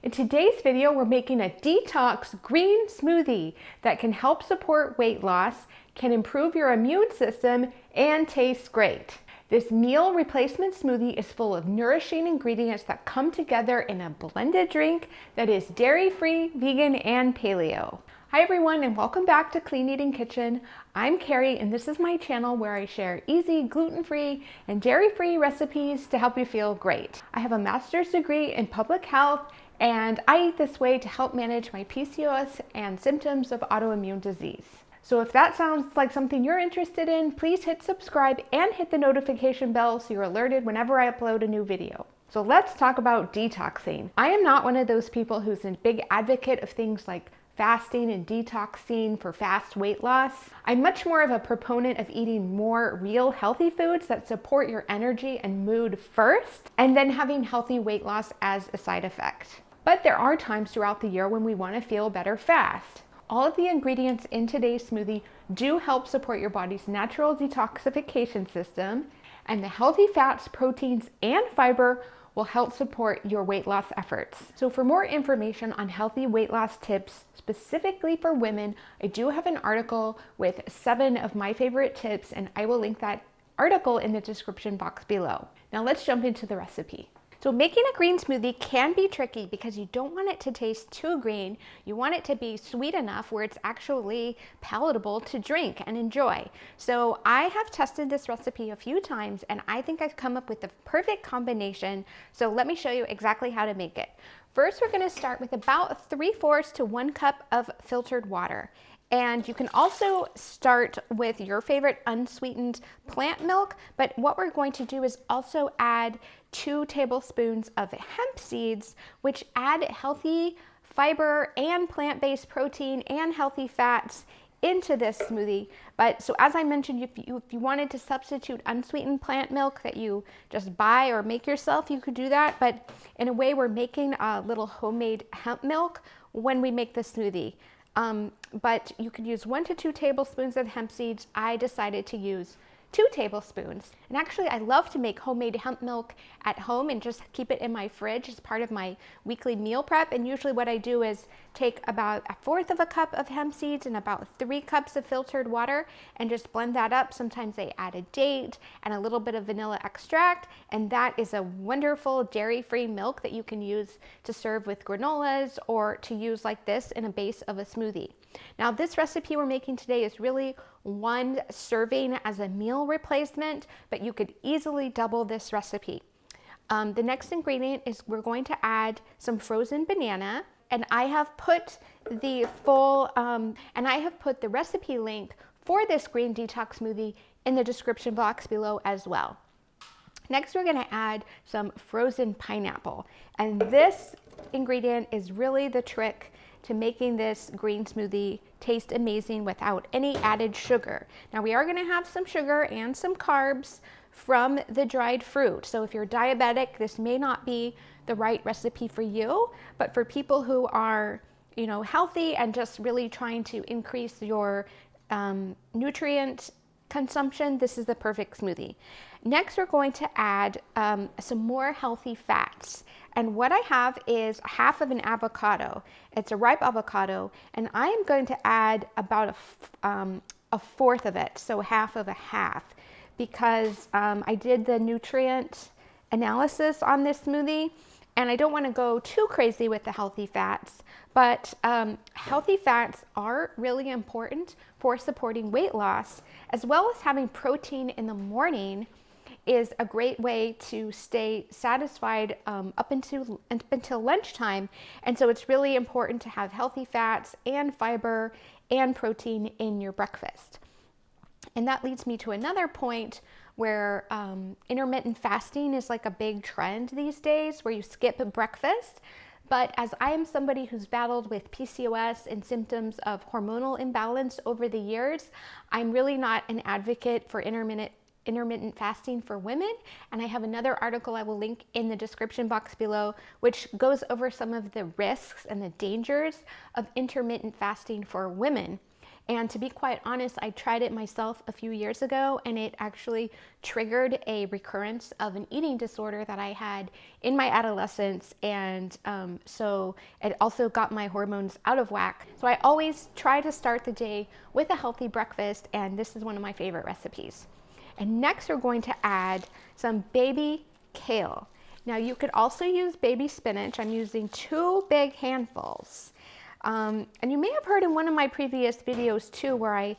In today's video, we're making a detox green smoothie that can help support weight loss, can improve your immune system, and tastes great. This meal replacement smoothie is full of nourishing ingredients that come together in a blended drink that is dairy-free, vegan, and paleo. Hi everyone, and welcome back to Clean Eating Kitchen. I'm Carrie, and this is my channel where I share easy, gluten-free, and dairy-free recipes to help you feel great. I have a master's degree in public health, and I eat this way to help manage my PCOS and symptoms of autoimmune disease. So if that sounds like something you're interested in, please hit subscribe and hit the notification bell so you're alerted whenever I upload a new video. So let's talk about detoxing. I am not one of those people who's a big advocate of things like fasting and detoxing for fast weight loss. I'm much more of a proponent of eating more real healthy foods that support your energy and mood first, and then having healthy weight loss as a side effect. But there are times throughout the year when we want to feel better fast. All of the ingredients in today's smoothie do help support your body's natural detoxification system, and the healthy fats, proteins, and fiber will help support your weight loss efforts. So for more information on healthy weight loss tips, specifically for women, I do have an article with 7 of my favorite tips, and I will link that article in the description box below. Now let's jump into the recipe. So making a green smoothie can be tricky because you don't want it to taste too green. You want it to be sweet enough where it's actually palatable to drink and enjoy. So I have tested this recipe a few times, and I think I've come up with the perfect combination. So let me show you exactly how to make it. First, we're going to start with about 3/4 to 1 cup of filtered water. And you can also start with your favorite unsweetened plant milk, but what we're going to do is also add 2 tablespoons of hemp seeds, which add healthy fiber and plant-based protein and healthy fats into this smoothie. But so as I mentioned, if you wanted to substitute unsweetened plant milk that you just buy or make yourself, you could do that. But in a way, we're making a little homemade hemp milk when we make the smoothie. But you could use 1 to 2 tablespoons of hemp seeds. I decided to use 2 tablespoons. And actually, I love to make homemade hemp milk at home and just keep it in my fridge as part of my weekly meal prep. And usually what I do is take about 1/4 of a cup of hemp seeds and about 3 cups of filtered water and just blend that up. Sometimes I add a date and a little bit of vanilla extract, and that is a wonderful dairy-free milk that you can use to serve with granolas or to use like this in a base of a smoothie. Now, this recipe we're making today is really 1 serving as a meal replacement, but you could easily double this recipe. The next ingredient is we're going to add some frozen banana, and I have put the recipe link for this green detox smoothie in the description box below as well. Next, we're going to add some frozen pineapple, and this ingredient is really the trick to making this green smoothie taste amazing without any added sugar. Now, we are going to have some sugar and some carbs from the dried fruit. So if you're diabetic, this may not be the right recipe for you, but for people who are, healthy and just really trying to increase your nutrient consumption, this is the perfect smoothie. Next, we're going to add some more healthy fats. And what I have is 1/2 of an avocado. It's a ripe avocado, and I am going to add about a 1/4 of it, so 1/2 of a half, because I did the nutrient analysis on this smoothie, and I don't want to go too crazy with the healthy fats, but healthy fats are really important for supporting weight loss, as well as having protein in the morning is a great way to stay satisfied up until lunchtime. And so it's really important to have healthy fats and fiber and protein in your breakfast. And that leads me to another point where intermittent fasting is like a big trend these days, where you skip breakfast. But as I am somebody who's battled with PCOS and symptoms of hormonal imbalance over the years, I'm really not an advocate for intermittent fasting for women, and I have another article I will link in the description box below, which goes over some of the risks and the dangers of intermittent fasting for women. And to be quite honest, I tried it myself a few years ago, and it actually triggered a recurrence of an eating disorder that I had in my adolescence. And so it also got my hormones out of whack. So I always try to start the day with a healthy breakfast, and this is one of my favorite recipes. And next we're going to add some baby kale. Now you could also use baby spinach. I'm using 2 big handfuls. And you may have heard in one of my previous videos too, where I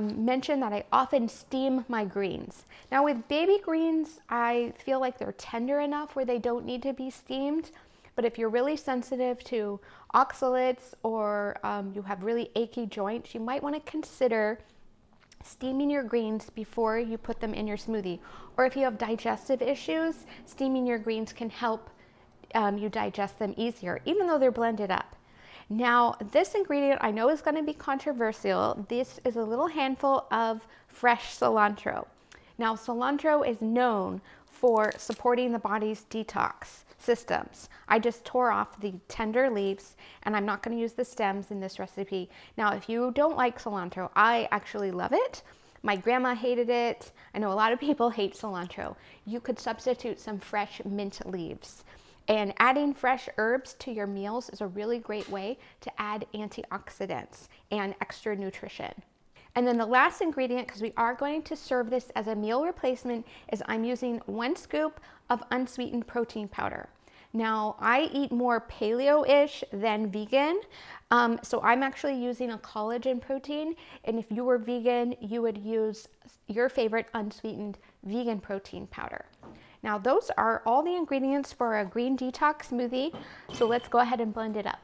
mentioned that I often steam my greens. Now with baby greens, I feel like they're tender enough where they don't need to be steamed. But if you're really sensitive to oxalates or you have really achy joints, you might want to consider steaming your greens before you put them in your smoothie. Or if you have digestive issues, steaming your greens can help you digest them easier, even though they're blended up. Now, this ingredient I know is going to be controversial. This is a little handful of fresh cilantro. Now, cilantro is known for supporting the body's detox systems. I just tore off the tender leaves, and I'm not going to use the stems in this recipe. Now, if you don't like cilantro, I actually love it. My grandma hated it. I know a lot of people hate cilantro. You could substitute some fresh mint leaves. And adding fresh herbs to your meals is a really great way to add antioxidants and extra nutrition. And then the last ingredient, because we are going to serve this as a meal replacement, is I'm using 1 scoop of unsweetened protein powder. Now, I eat more paleo-ish than vegan, so I'm actually using a collagen protein, and if you were vegan, you would use your favorite unsweetened vegan protein powder. Now, those are all the ingredients for a green detox smoothie, so let's go ahead and blend it up.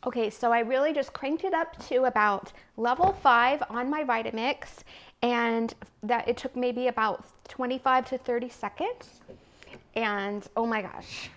Okay, so I really just cranked it up to about level 5 on my Vitamix, and that it took maybe about 25 to 30 seconds. And oh my gosh,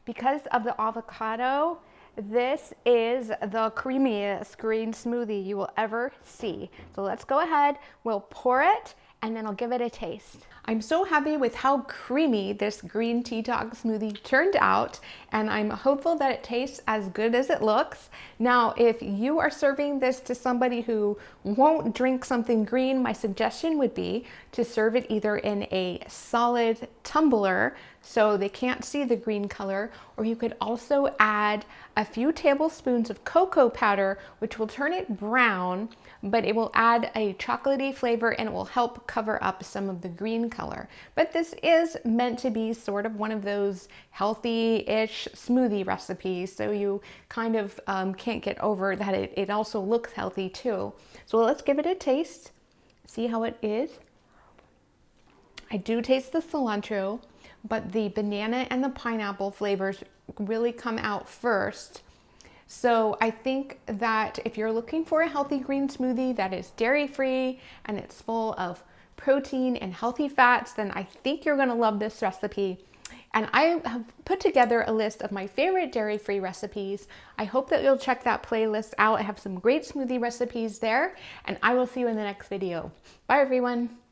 because of the avocado, this is the creamiest green smoothie you will ever see. So let's go ahead, we'll pour it, and then I'll give it a taste. I'm so happy with how creamy this green detox smoothie turned out, and I'm hopeful that it tastes as good as it looks. Now, if you are serving this to somebody who won't drink something green, my suggestion would be to serve it either in a solid tumbler so they can't see the green color, or you could also add a few tablespoons of cocoa powder, which will turn it brown, but it will add a chocolatey flavor and it will help cover up some of the green color. But this is meant to be sort of one of those healthy-ish smoothie recipes, so you kind of can't get over that it also looks healthy too. So let's give it a taste, see how it is. I do taste the cilantro, but the banana and the pineapple flavors really come out first. So I think that if you're looking for a healthy green smoothie that is dairy-free and it's full of protein and healthy fats, then I think you're gonna love this recipe. And I have put together a list of my favorite dairy-free recipes. I hope that you'll check that playlist out. I have some great smoothie recipes there, and I will see you in the next video. Bye everyone.